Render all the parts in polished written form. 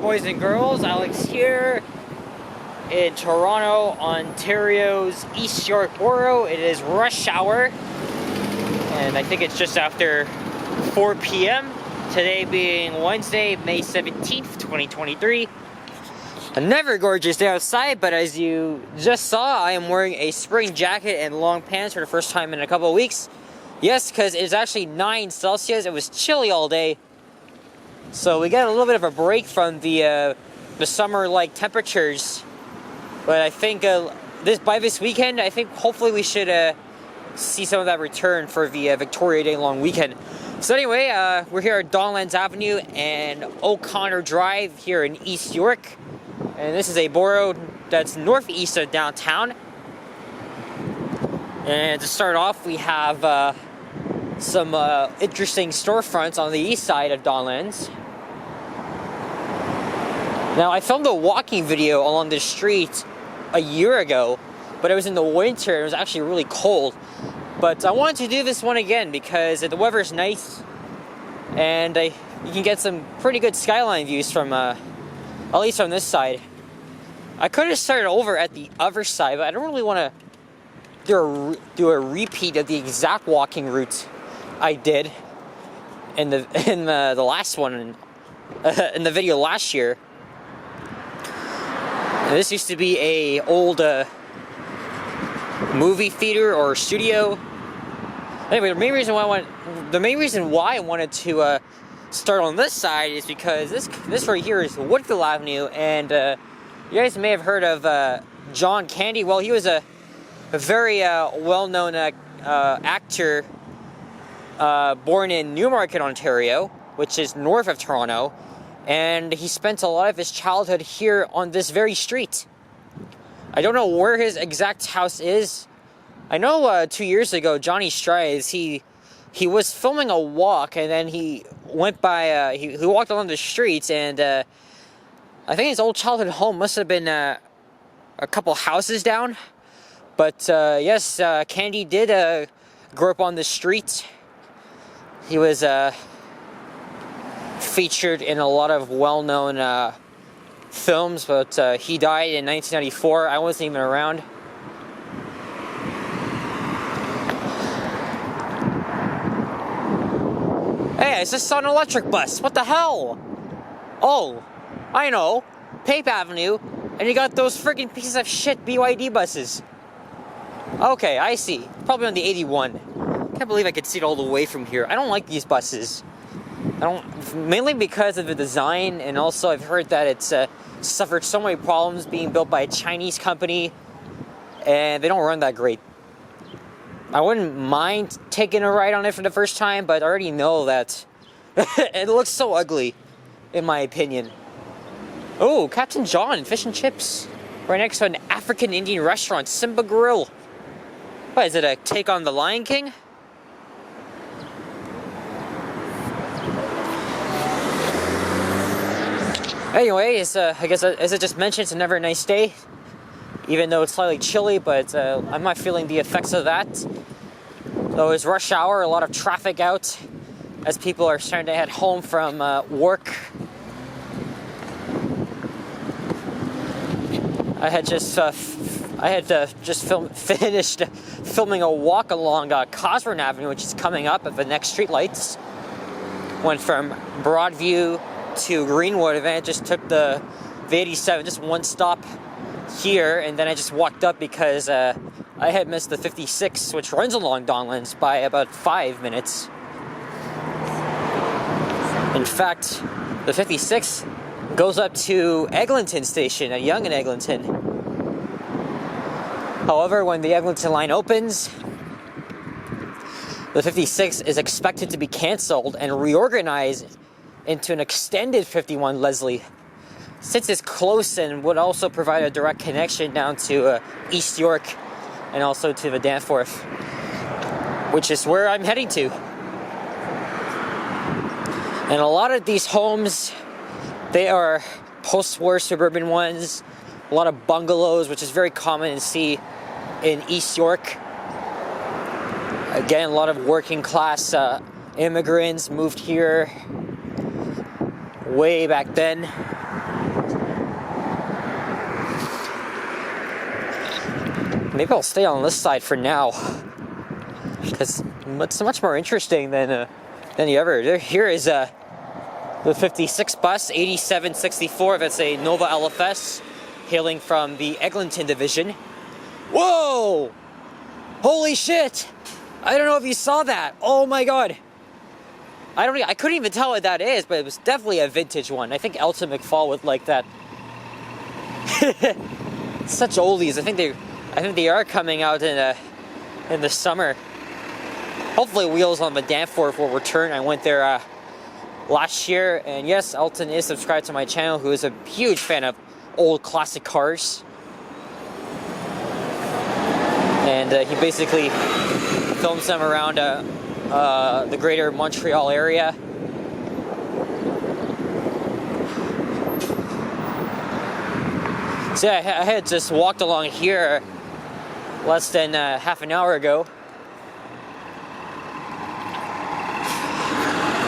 boys and girls, Alex here in Toronto, Ontario's East York Borough. It is rush hour, and I think it's just after 4 p.m. Today being Wednesday, May 17th, 2023. Another gorgeous day outside, but as you just saw, I am wearing a spring jacket and long pants for the first time in a couple of weeks. Yes, because it's actually 9 Celsius. It was chilly all day. So we got a little bit of a break from the summer-like temperatures. But I think by this weekend, I think hopefully we should see some of that return for the Victoria Day long weekend. So anyway, we're here at Donlands Avenue and O'Connor Drive here in East York. And this is a borough that's northeast of downtown. And to start off, we have some interesting storefronts on the east side of Donlands. Now, I filmed a walking video along this street a year ago, but it was in the winter and it was actually really cold. But I wanted to do this one again because the weather's nice and you can get some pretty good skyline views from, at least from this side. I could have started over at the other side, but I don't really want to do a repeat of the exact walking route I did in the last one in the video last year. And this used to be a old movie theater or studio. Anyway, the main reason why I wanted to start on this side is because this right here is Woodville Avenue, and you guys may have heard of John Candy. Well, he was a very well-known actor born in Newmarket, Ontario, which is north of Toronto, and he spent a lot of his childhood here on this very street. I don't know where his exact house is. I know 2 years ago, Johnny Strides, he was filming a walk, and then he went by, he walked along the streets, and I think his old childhood home must have been a couple houses down. But yes, Candy did grow up on the street. He was featured in a lot of well-known films, but he died in 1994. I wasn't even around. Hey, I just saw an electric bus. What the hell? Oh, I know. Pape Avenue, and you got those freaking pieces of shit BYD buses. Okay, I see. Probably on the 81. Can't believe I could see it all the way from here. I don't like these buses. Mainly because of the design, and also I've heard that it's suffered so many problems being built by a Chinese company, and they don't run that great. I wouldn't mind taking a ride on it for the first time, but I already know that it looks so ugly, in my opinion. Oh, Captain John Fish and Chips, right next to an African Indian restaurant, Simba Grill. What, is it a take on the Lion King? Anyways, I guess as I just mentioned, it's another nice day. Even though it's slightly chilly, but I'm not feeling the effects of that. Though it's rush hour, a lot of traffic out as people are starting to head home from work. I had just finished filming a walk along Cosburn Avenue, which is coming up at the next streetlights. Went from Broadview to Greenwood, and then I just took the 87, just one stop here, and then I just walked up because I had missed the 56, which runs along Donlands, by about 5 minutes. In fact, the 56 goes up to Eglinton Station at Yonge and Eglinton. However, when the Eglinton line opens, the 56 is expected to be cancelled and reorganized into an extended 51 Leslie, since it's close and would also provide a direct connection down to East York and also to the Danforth, which is where I'm heading to. And a lot of these homes, they are post-war suburban ones, a lot of bungalows, which is very common to see in East York. Again, a lot of working class immigrants moved here way back then. Maybe I'll stay on this side for now, because it's much more interesting than the other. Here is the 56 bus, 8764. That's a Nova LFS, hailing from the Eglinton division. Whoa! Holy shit! I don't know if you saw that. Oh my god! I couldn't even tell what that is, but it was definitely a vintage one. I think Elton McFall would like that. Such oldies. I think they are coming out in the summer. Hopefully Wheels on the Danforth will return. I went there last year, and yes, Elton is subscribed to my channel, who is a huge fan of old classic cars. And he basically films them around the greater Montreal area. So yeah, I had just walked along here less than half an hour ago.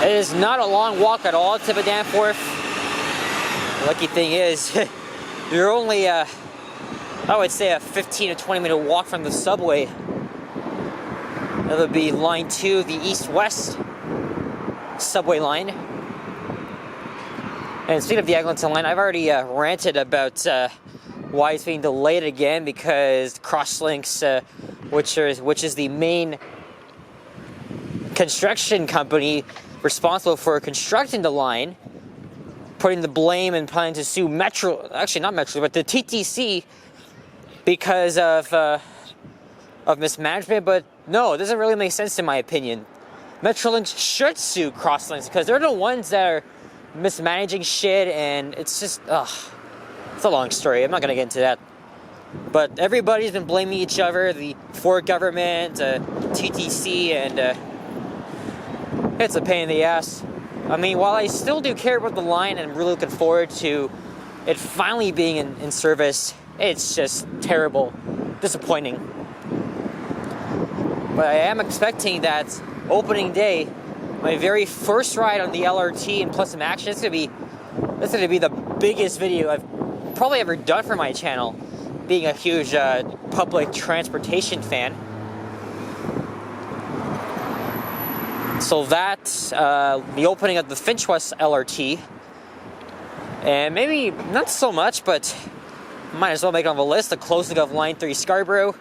It is not a long walk at all to the Danforth. The lucky thing is, you're only, I would say, a 15 to 20 minute walk from the subway. That would be line 2, the east-west subway line. And speaking of the Eglinton line, I've already ranted about why it's being delayed again, because Crosslinks, which is the main construction company responsible for constructing the line, putting the blame and planning to sue Metro, actually not Metro, but the TTC because of mismanagement. But no, it doesn't really make sense in my opinion. Metrolinx should sue Crosslinks because they're the ones that are mismanaging shit, and it's just, it's a long story. I'm not gonna get into that. But everybody's been blaming each other, the Ford government, TTC, and it's a pain in the ass. I mean, while I still do care about the line and I'm really looking forward to it finally being in service, it's just terrible, disappointing. But I am expecting that opening day, my very first ride on the LRT and plus some action, it's gonna be the biggest video I've probably ever done for my channel, being a huge public transportation fan. So that's the opening of the Finch West LRT, and maybe not so much, but might as well make it on the list, the closing of Line 3 Scarborough,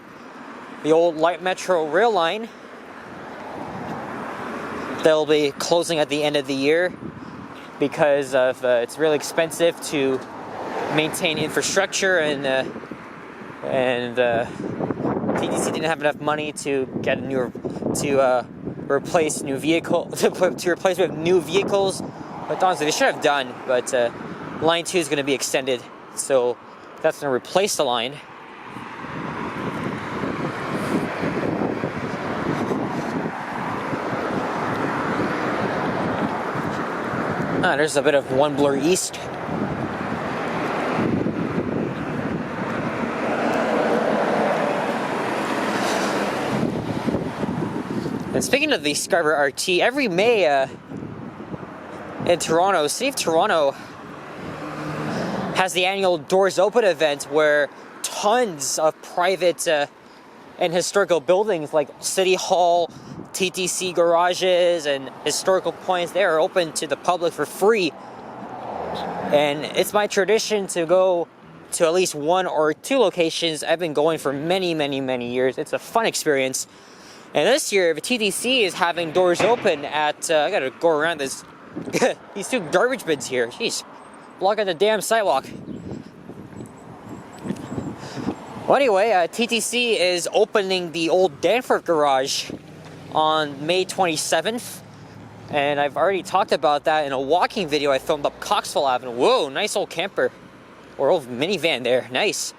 the old light metro rail line. They'll be closing at the end of the year because of it's really expensive to maintain infrastructure, and TTC didn't have enough money to get a new replace new vehicle to replace with new vehicles. But honestly, they should have done. But Line 2 is going to be extended, so that's going to replace the line. There's a bit of One Bloor East. And speaking of the Scarborough RT, every May in Toronto, City of Toronto has the annual Doors Open event where tons of private and historical buildings like City Hall, TTC garages, and historical points, they are open to the public for free. And it's my tradition to go to at least one or two locations. I've been going for many, many, many years. It's a fun experience. And this year, the TTC is having doors open at, I gotta go around this, these two garbage bins here. Jeez, blocking the damn sidewalk. Well, anyway, TTC is opening the old Danforth garage on May 27th. And I've already talked about that in a walking video I filmed up Coxwell Avenue. Whoa, nice old camper. Or old minivan there, nice.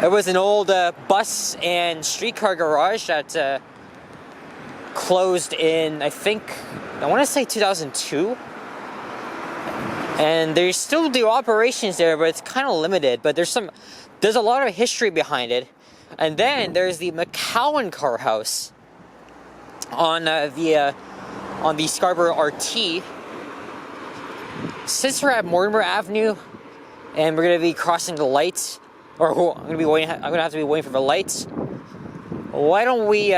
It was an old bus and streetcar garage that closed in, I want to say 2002. And they still do operations there, but it's kind of limited. But there's a lot of history behind it. And then there's the McCowan Car House on the Scarborough RT. Since we're at Mortimer Avenue and we're going to be crossing the lights, or I'm gonna be waiting. I'm gonna have to be waiting for the lights. Why don't we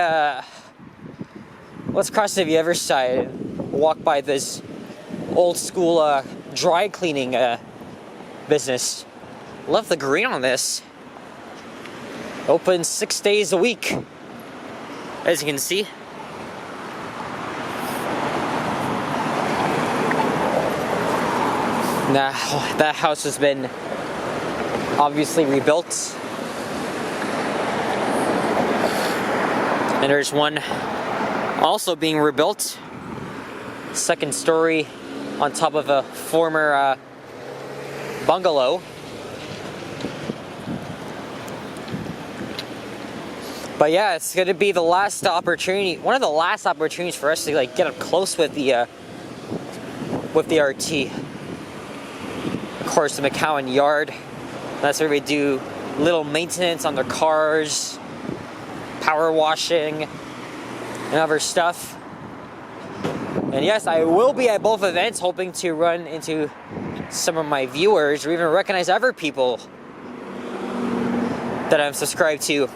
let's cross to the other side and walk by this old school dry cleaning business. Love the green on this. Open 6 days a week, as you can see. Now, that house has been obviously rebuilt. And there's one also being rebuilt. Second story on top of a former bungalow. But yeah, it's gonna be the last opportunity, one of the last opportunities for us to like get up close with the RT. Of course, the McCowan yard. That's where we do little maintenance on their cars, power washing, and other stuff. And yes, I will be at both events, hoping to run into some of my viewers or even recognize other people that I'm subscribed to.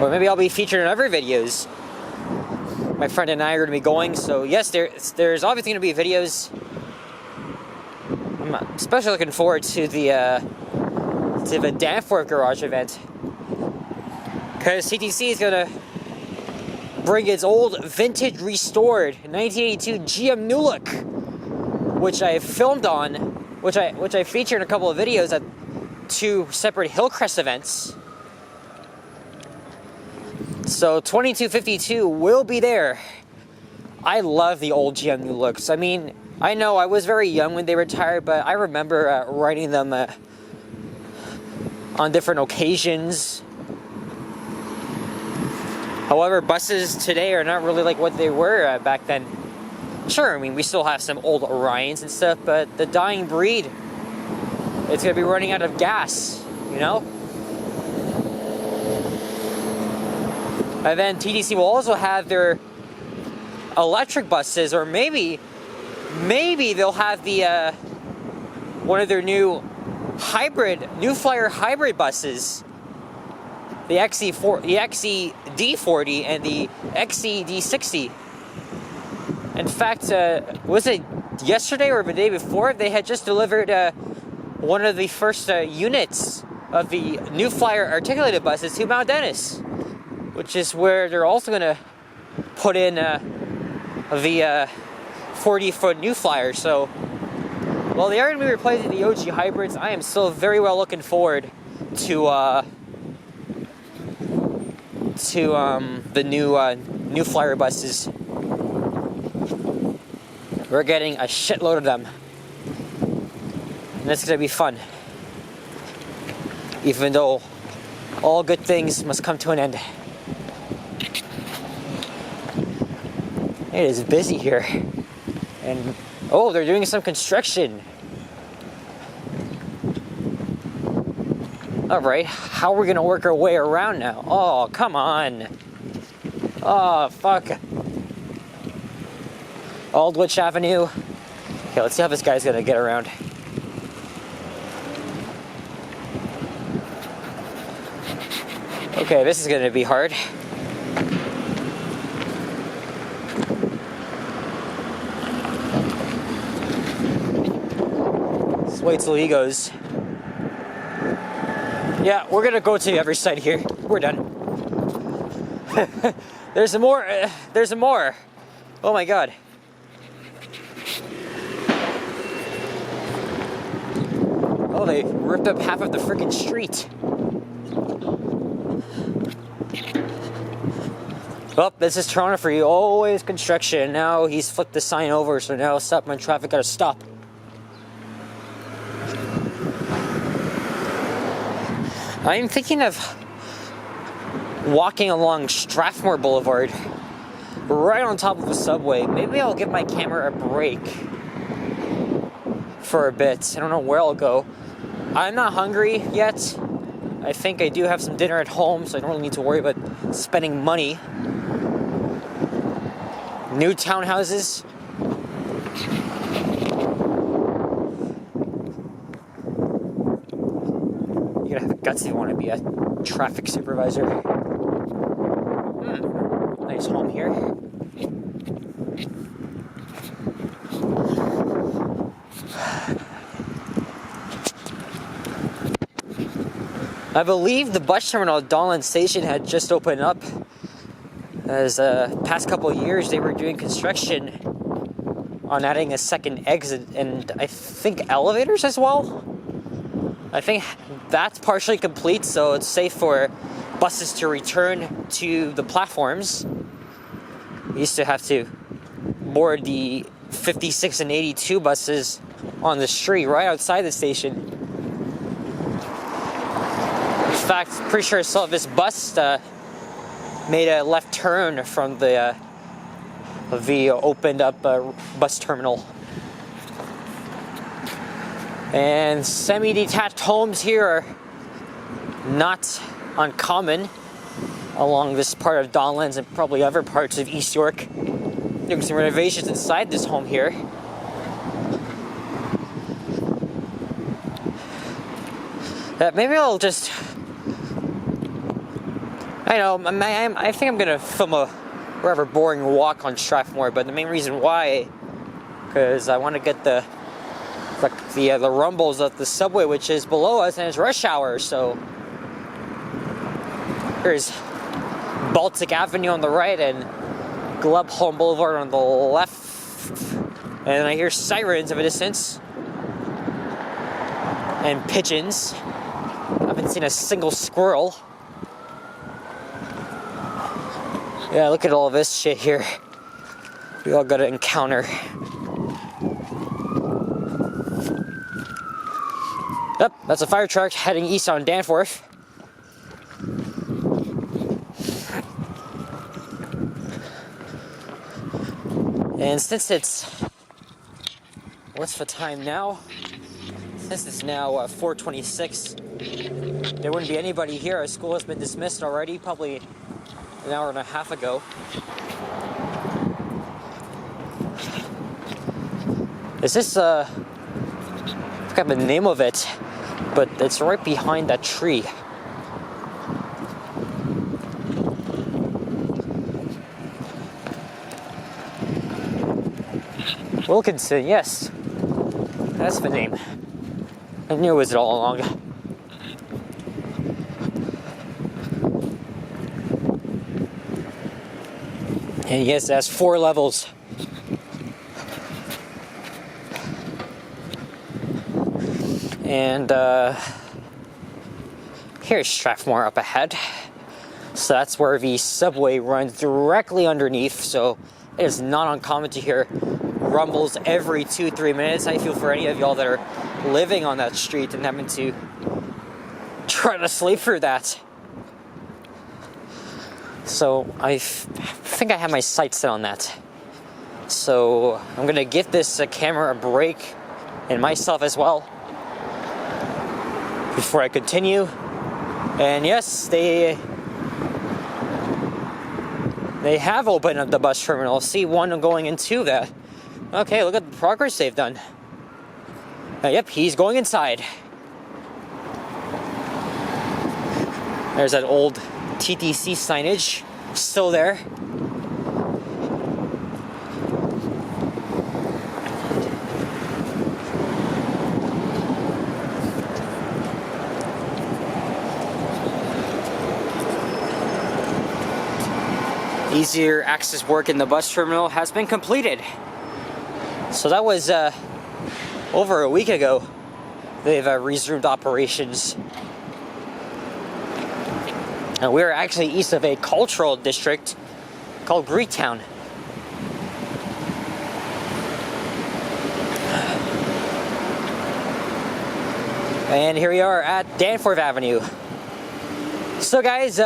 Or maybe I'll be featured in other videos. My friend and I are going to be going, so yes, there's obviously going to be videos. I'm especially looking forward to the Danforth garage event, because CTC is going to bring its old vintage restored 1982 GM New Look, which I filmed on, which I featured in a couple of videos at 2 separate Hillcrest events. So 2252 will be there. I love the old GM New Looks. I mean, I know I was very young when they retired, but I remember riding them on different occasions. However, buses today are not really like what they were back then. Sure, I mean, we still have some old Orions and stuff, but the dying breed, it's going to be running out of gas, you know? And then TDC will also have their electric buses, or maybe they'll have the one of their new Flyer hybrid buses, the XED40 and the XED60. In fact, was it yesterday or the day before? They had just delivered one of the first units of the New Flyer articulated buses to Mount Dennis, which is where they're also going to put in the 40-foot New Flyer. So, while they are going to be replacing the OG hybrids, I am still very well looking forward to the new Flyer buses. We're getting a shitload of them, and it's going to be fun. Even though all good things must come to an end. It is busy here, and oh, they're doing some construction. All right, how are we gonna work our way around now? Oh, come on. Oh, fuck. Aldwych Avenue. Okay, let's see how this guy's gonna get around. Okay, this is gonna be hard. Let's wait till he goes. Yeah, we're gonna go to the other side here. We're done. There's some more. There's some more. Oh my god. Oh, they ripped up half of the freaking street. Well, this is Toronto for you. Always construction. Now he's flipped the sign over, so now stop traffic gotta stop. I'm thinking of walking along Strathmore Boulevard, right on top of the subway. Maybe I'll give my camera a break for a bit. I don't know where I'll go. I'm not hungry yet. I think I do have some dinner at home, so I don't really need to worry about spending money. New townhouses. You're gonna have gutsy want to be a traffic supervisor. Nice home here. I believe the bus terminal at Donlands station had just opened up. As past couple of years, they were doing construction on adding a second exit and I think elevators as well. I think that's partially complete, so it's safe for buses to return to the platforms. We used to have to board the 56 and 82 buses on the street right outside the station. In fact, pretty sure I saw this bus made a left turn from the opened up bus terminal. And semi-detached homes here are not uncommon along this part of Donlands and probably other parts of East York. Doing some renovations inside this home here. Maybe I'll just, I think I'm gonna film a rather boring walk on Strathmore, but the main reason why, because I want to get the rumbles of the subway, which is below us, and it's rush hour. So here's Baltic Avenue on the right and Glebholm Boulevard on the left, and I hear sirens in the distance and pigeons. I haven't seen a single squirrel. Yeah, look at all this shit here we all gotta encounter. Yep, that's a fire truck heading east on Danforth. And since it's, what's the time now? Since it's now 4:26, there wouldn't be anybody here. Our school has been dismissed already, probably an hour and a half ago. Is this, I forgot the name of it, but it's right behind that tree. Wilkinson, yes. That's the name. I knew it was all along. And yes, it has 4 levels. And here's Strathmore up ahead. So that's where the subway runs directly underneath. So it is not uncommon to hear rumbles every 2-3 minutes. I feel for any of y'all that are living on that street and having to try to sleep through that. So I think I have my sights set on that. So I'm gonna give this camera a break, and myself as well, before I continue. And yes, they have opened up the bus terminal. See one going into that. Okay, look at the progress they've done. Yep, he's going inside. There's that old TTC signage still there. Easier access work in the bus terminal has been completed. So that was over a week ago. They've resumed operations. And we're actually east of a cultural district called Greektown. And here we are at Danforth Avenue. So guys,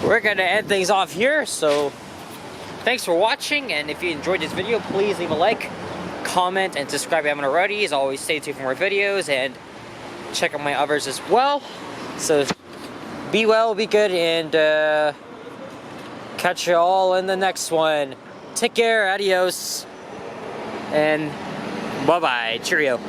we're gonna end things off here. So thanks for watching, and if you enjoyed this video, please leave a like, comment, and subscribe if you haven't already. As always, stay tuned for more videos and check out my others as well. So be well, be good, and catch you all in the next one. Take care, adios, and bye-bye, cheerio.